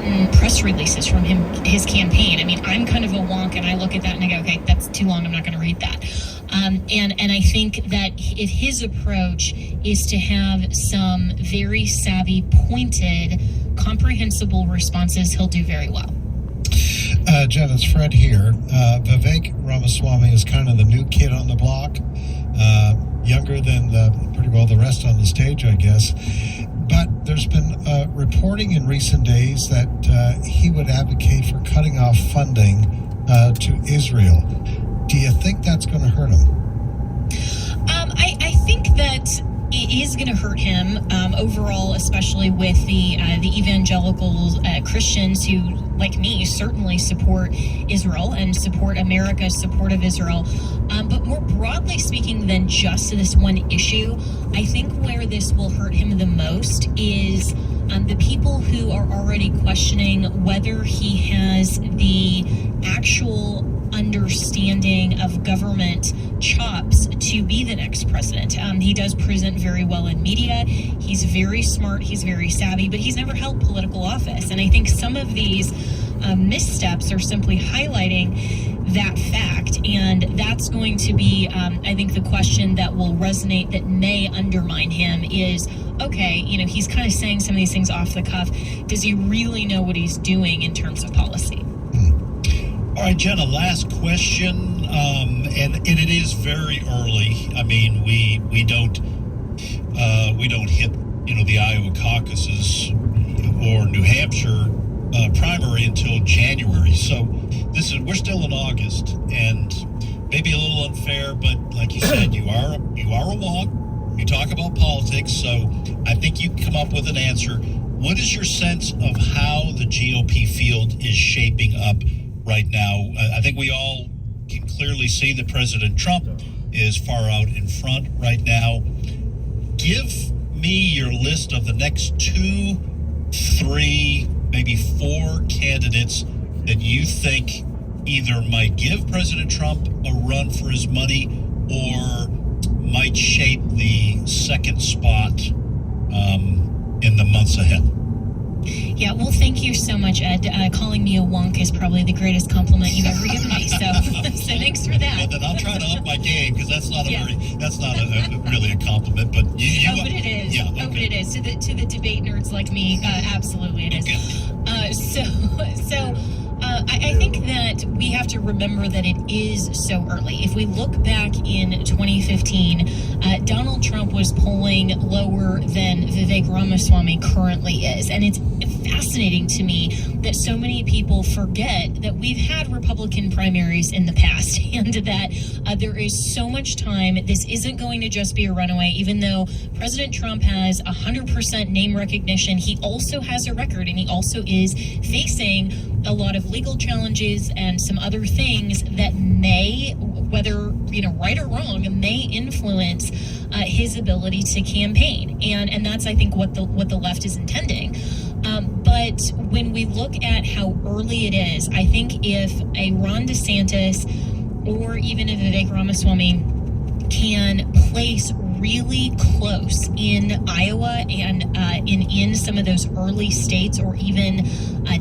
gotten press releases from his campaign. I mean, I'm kind of a wonk, and I look at that and I go, okay, that's too long. I'm not going to read that. And I think that if his approach is to have some very savvy, pointed, comprehensible responses, he'll do very well. Jen, it's Fred here. Vivek Ramaswamy is kind of the new kid on the block, younger than pretty well the rest on the stage, I guess. But there's been reporting in recent days that he would advocate for cutting off funding to Israel. Do you think that's going to hurt him? I think that it is going to hurt him overall, especially with the evangelical Christians who, like me, certainly support Israel and support America's support of Israel. But more broadly speaking than just this one issue, I think where this will hurt him the most is the people who are already questioning whether he has the actual understanding of government chops to be the next president. He does present very well in media. He's very smart. He's very savvy, but he's never held political office. And I think some of these missteps are simply highlighting that fact. And that's going to be, I think, the question that will resonate, that may undermine him is, okay, he's kind of saying some of these things off the cuff. Does he really know what he's doing in terms of policy? All right, Jenna, last question, and it is very early. I mean, we don't hit the Iowa caucuses or New Hampshire primary until January. So we're still in August, and maybe a little unfair, but like you said, you are a wonk. You talk about politics, so I think you come up with an answer. What is your sense of how the GOP field is shaping up right now? I think we all can clearly see that President Trump is far out in front right now. Give me your list of the next 2, 3, maybe 4 candidates that you think either might give President Trump a run for his money or might shape the second spot in the months ahead. Yeah, well, thank you so much, Ed. Calling me a wonk is probably the greatest compliment you've ever given me. So thanks for that. Well, then I'll try to up my game, because that's not really a compliment. But but it is. Yeah, okay. But it is to the debate nerds like me. Absolutely, it is. Okay. I think that we have to remember that it is so early. If we look back in 2015, Donald Trump was polling lower than Vivek Ramaswamy currently is. And it's fascinating to me that so many people forget that we've had Republican primaries in the past and that there is so much time. This isn't going to just be a runaway, even though President Trump has 100% name recognition. He also has a record, and he also is facing a lot of legal challenges and some other things that may, whether right or wrong, may influence his ability to campaign, and that's, I think, what the left is intending. But when we look at how early it is, I think if a Ron DeSantis or even a Vivek Ramaswamy can place really close in Iowa and in some of those early states, or even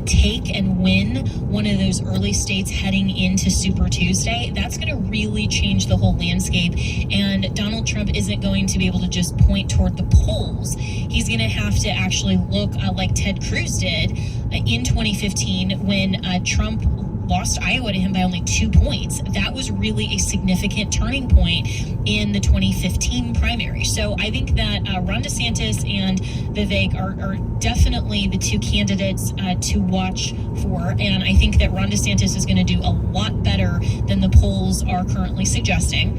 take and win one of those early states heading into Super Tuesday, that's going to really change the whole landscape. And Donald Trump isn't going to be able to just point toward the polls. He's going to have to actually look like Ted Cruz did in 2015 when Trump lost Iowa to him by only 2 points. That was really a significant turning point in the 2015 primary. So I think that Ron DeSantis and Vivek are definitely the two candidates to watch for. And I think that Ron DeSantis is going to do a lot better than the polls are currently suggesting.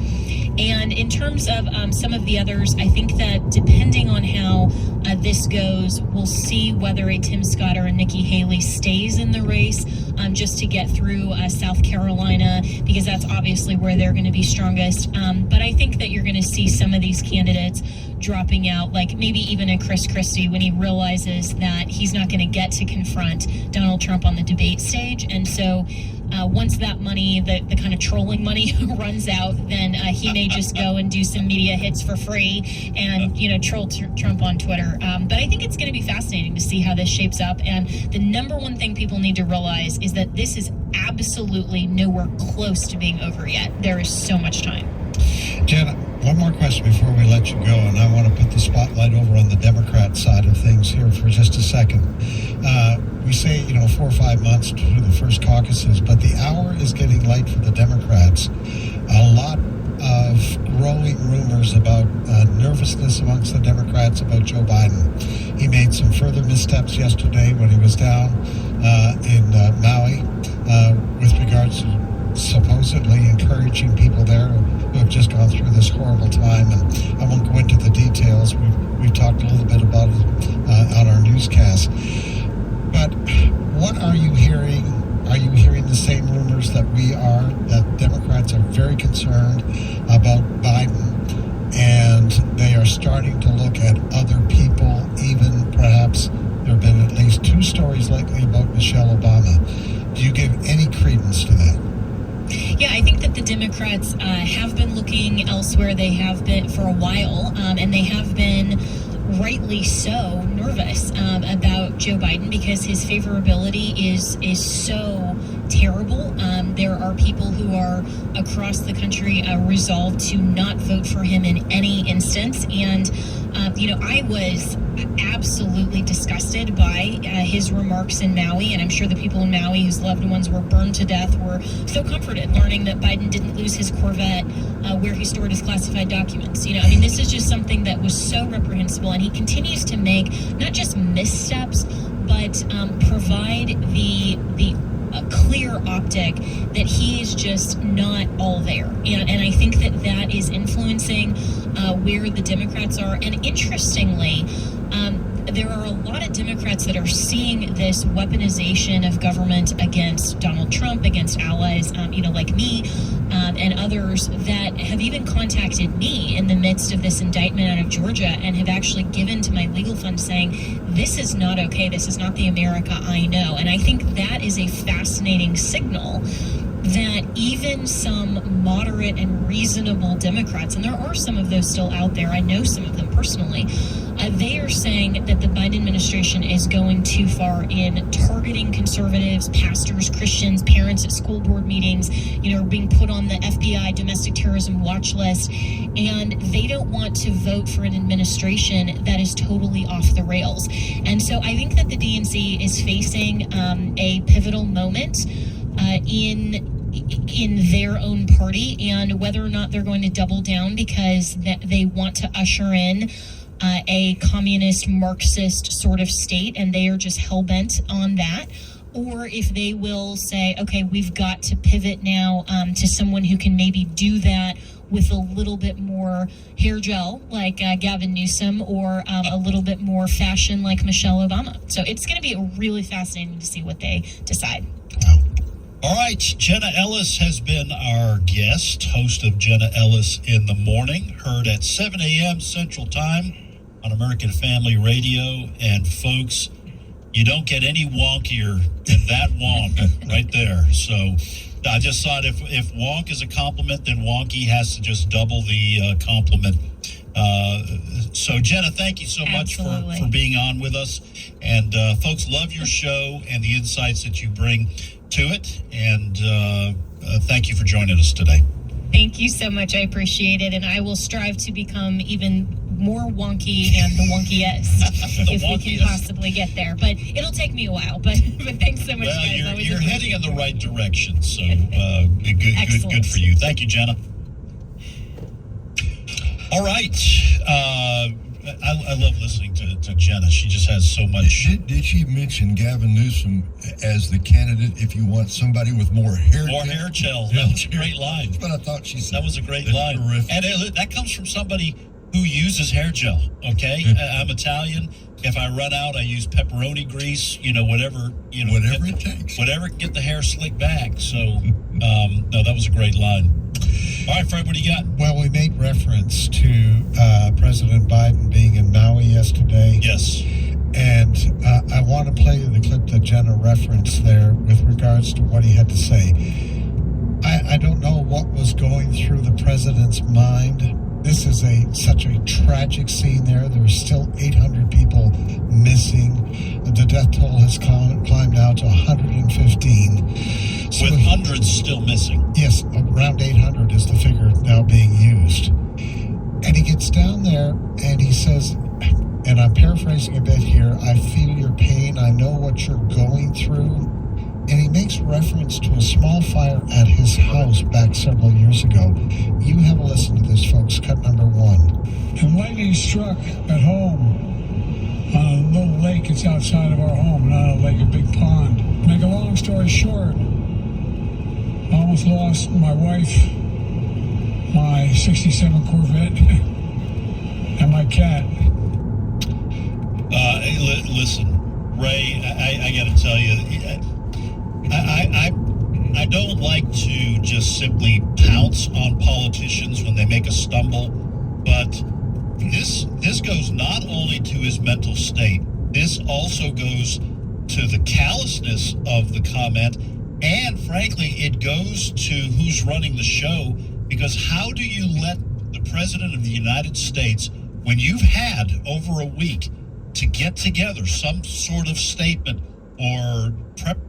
And in terms of some of the others, I think that depending on how this goes, we'll see whether a Tim Scott or a Nikki Haley stays in the race just to get through South Carolina, because that's obviously where they're going to be strongest. But I think that you're going to see some of these candidates dropping out, like maybe even a Chris Christie, when he realizes that he's not going to get to confront Donald Trump on the debate stage. And so once that money, the kind of trolling money runs out, then he may just go and do some media hits for free and, troll Trump on Twitter. But I think it's going to be fascinating to see how this shapes up. And the number one thing people need to realize is that this is absolutely nowhere close to being over yet. There is so much time. Jenna, one more question before we let you go, and I want to put the spotlight over on the Democrat side of things here for just a second. We say, 4 or 5 months to the first caucuses, but the hour is getting late for the Democrats. A lot of growing rumors about nervousness amongst the Democrats about Joe Biden. He made some further missteps yesterday when he was down in Maui with regards to supposedly encouraging people there who have just gone through this horrible time, and I won't go into the details. We've talked a little bit about it on our newscast. But what are you hearing? Are you hearing the same rumors that we are, that Democrats are very concerned about Biden, and they are starting to look at other people, even perhaps there have been at least 2 stories lately about Michelle Obama. Do you give any credence to that? Yeah, I think that the Democrats have been looking elsewhere. They have been for a while, and they have been rightly so nervous about Joe Biden because his favorability is so terrible. There are people who are across the country resolved to not vote for him in any instance. And, I was absolutely disgusted by his remarks in Maui. And I'm sure the people in Maui whose loved ones were burned to death were so comforted learning that Biden didn't lose his Corvette where he stored his classified documents. This is just something that was so reprehensible. And he continues to make not just missteps, but provide the clear optic that he is just not all there. And I think that is influencing where the Democrats are. And interestingly, there are a lot of Democrats that are seeing this weaponization of government against Donald Trump, against allies, like me and others that have even contacted me in the midst of this indictment out of Georgia and have actually given to my legal fund saying, this is not okay. This is not the America I know. And I think that is a fascinating signal that even some moderate and reasonable Democrats, and there are some of those still out there, I know some of them personally, they are saying that the Biden administration is going too far in targeting conservatives, pastors, Christians, parents at school board meetings, being put on the FBI domestic terrorism watch list, and they don't want to vote for an administration that is totally off the rails. And so I think that the DNC is facing a pivotal moment in their own party, and whether or not they're going to double down because they want to usher in a communist Marxist sort of state and they are just hell-bent on that, or if they will say, okay, we've got to pivot now to someone who can maybe do that with a little bit more hair gel like Gavin Newsom, or a little bit more fashion like Michelle Obama. So it's going to be really fascinating to see what they decide. All right, Jenna Ellis has been our guest, host of Jenna Ellis in the Morning, heard at 7 a.m. Central Time on American Family Radio. And folks, you don't get any wonkier than that wonk right there. So I just thought if wonk is a compliment, then wonky has to just double the compliment. So Jenna, thank you so much for being on with us. And folks, love your show and the insights that you bring to it, and thank you for joining us today. Thank you so much. I appreciate it, and I will strive to become even more wonky and the wonkiest if we can possibly get there. But it'll take me a while. But thanks so much, guys. You're heading in the right direction, so good for you. Thank you, Jenna. All right. I love listening to Jenna. She just has so much. Did she mention Gavin Newsom as the candidate if you want somebody with more hair? More hair gel. That was a great line. That's what I thought she said. That was a great line. Terrific. And that comes from somebody who uses hair gel. Okay, I'm Italian. If I run out, I use pepperoni grease. Whatever it takes. Whatever, get the hair slicked back. So, no, that was a great line. All right, Fred, what do you got? Well, we made reference to President Biden being in Maui yesterday. Yes. And I want to play you the clip that Jenna referenced there with regards to what he had to say. I don't know what was going through the president's mind. This is such a tragic scene there. There are still 800 people missing. The death toll has climbed now to 115. So With hundreds still missing. Yes, around 800 is the figure now being used. And he gets down there and he says, and I'm paraphrasing a bit here, I feel your pain, I know what you're going through. And he makes reference to a small fire at his house back several years ago. You have a listen to this, folks. Cut number 1. And lightning struck at home on a little lake. It's outside of our home, not a lake, a big pond. Make a long story short, I almost lost my wife, my 67 Corvette, and my cat. Listen, Ray, I got to tell you, I don't like to just simply pounce on politicians when they make a stumble, but this goes not only to his mental state, this also goes to the callousness of the comment, and frankly, it goes to who's running the show, because how do you let the President of the United States, when you've had over a week to get together some sort of statement or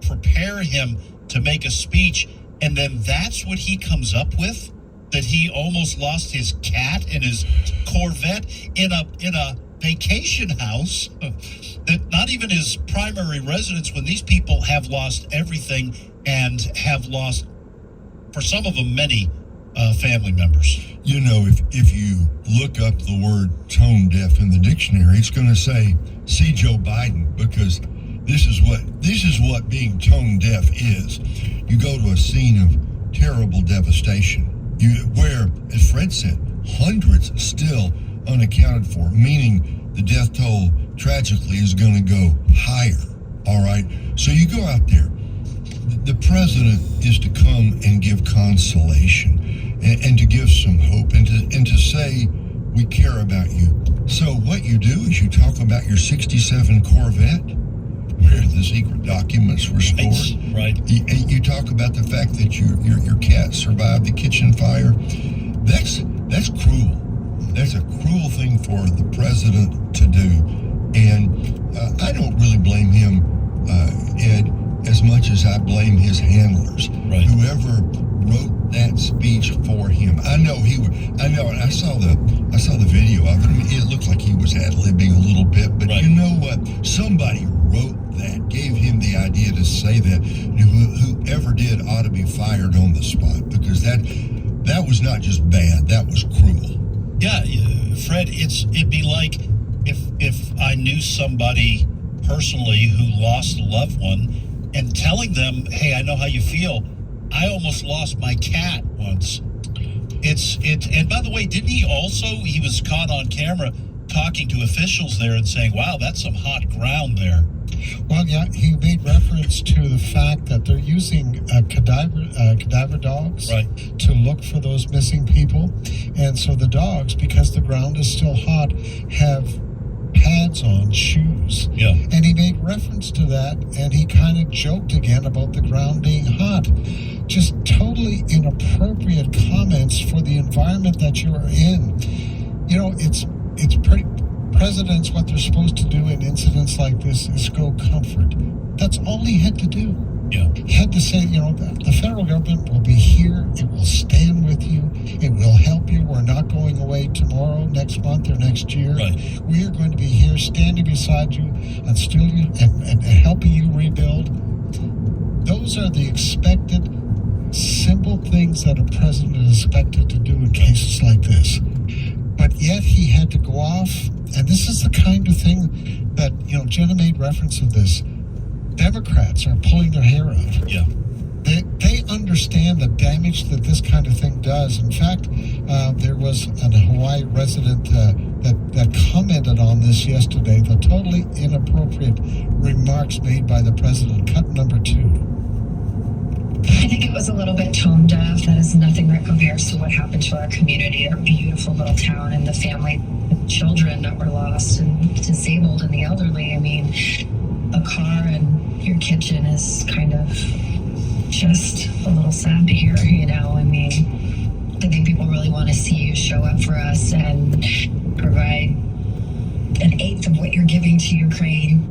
prepare him to make a speech, and then that's what he comes up with, that he almost lost his cat and his Corvette in a vacation house, that not even his primary residence, when these people have lost everything and have lost, for some of them, many family members. You know, if you look up the word tone deaf in the dictionary, it's going to say, see Joe Biden, because this is what being tone deaf is. You go to a scene of terrible devastation, where, as Fred said, hundreds still unaccounted for, meaning the death toll tragically is going to go higher. All right, so you go out there. The president is to come and give consolation and to give some hope and to say we care about you. So what you do is you talk about your 67 Corvette, where the secret documents were stored. Right. You talk about the fact that your cat survived the kitchen fire. That's cruel. That's a cruel thing for the president to do. And I don't really blame him, Ed, as much as I blame his handlers. Right. Whoever wrote that speech for him. I know, and I saw the video of it. I mean, it looked like he was ad-libbing a little bit, but right. You know what? Somebody wrote that, gave him the idea to say that. Whoever did ought to be fired on the spot, because that was not just bad, that was cruel. Yeah, Fred, it'd be like if I knew somebody personally who lost a loved one and telling them, hey, I know how you feel. I almost lost my cat once. And by the way, didn't he was caught on camera talking to officials there and saying, wow, that's some hot ground there. Well, yeah, he made reference to the fact that they're using cadaver dogs to look for those missing people. And so the dogs, because the ground is still hot, have pads on, shoes. Yeah. And he made reference to that, and he kind of joked again about the ground being hot. Just totally inappropriate comments for the environment that you are in. You know, it's pretty... Presidents, what they're supposed to do in incidents like this is go comfort. That's all he had to do. Yeah. He had to say, you know, the federal government will be here. It will stand with you. It will help you. We're not going away tomorrow, next month, or next year. Right. We are going to be here standing beside you and still you and helping you rebuild. Those are the expected, simple things that a president is expected to do in cases like this. But yet he had to go off, and this is the kind of thing that, you know, Jenna made reference of this. Democrats are pulling their hair out. Yeah. They understand the damage that this kind of thing does. In fact, there was a Hawaii resident that commented on this yesterday, the totally inappropriate remarks made by the president. Cut number 2. I think it was a little bit tone deaf. That is nothing that compares to what happened to our community, our beautiful little town, and the family children that were lost and disabled and the elderly. I mean, a car in your kitchen is kind of just a little sad to hear, you know. I mean, I think people really want to see you show up for us and provide an eighth of what you're giving to Ukraine.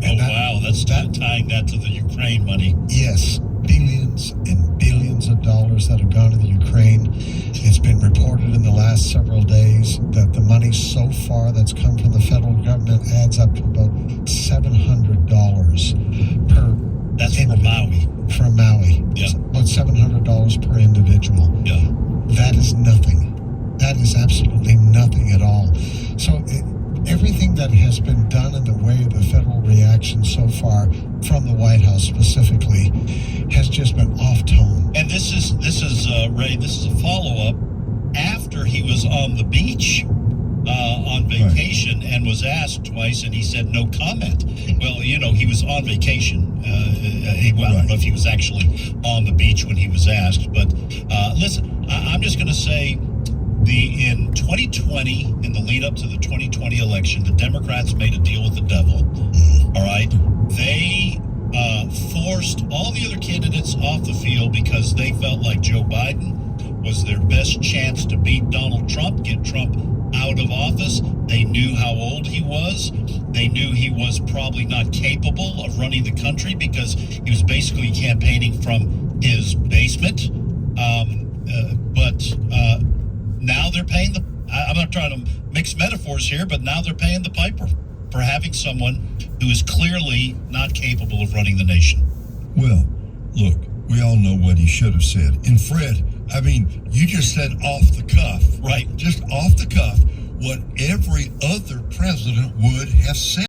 Oh, wow. That's tying that to the Ukraine money. Yes, billions and billions of dollars that have gone to the Ukraine. It's been reported in the last several days that the money so far that's come from the federal government adds up to about $700 per That's from Maui. From Maui. Yeah. About $700 per individual. Yeah. That is nothing. That is absolutely nothing at all. So everything that has been done in the way of the federal reaction so far from the White House specifically has just been off tone. And this is Ray. This is a follow up after he was on the beach on vacation and was asked twice, and he said no comment. Well, you know, he was on vacation. I don't know if he was actually on the beach when he was asked, but listen, I'm just going to say. In 2020, in the lead up to the 2020 election, the Democrats made a deal with the devil. All right. They forced all the other candidates off the field because they felt like Joe Biden was their best chance to beat Donald Trump, get Trump out of office. They knew how old he was. They knew he was probably not capable of running the country because he was basically campaigning from his basement. But now they're paying I'm not trying to mix metaphors here, but now they're paying the piper for having someone who is clearly not capable of running the nation. Well, look, we all know what he should have said. And Fred, I mean, you just said off the cuff. Right. Just off the cuff what every other president would have said.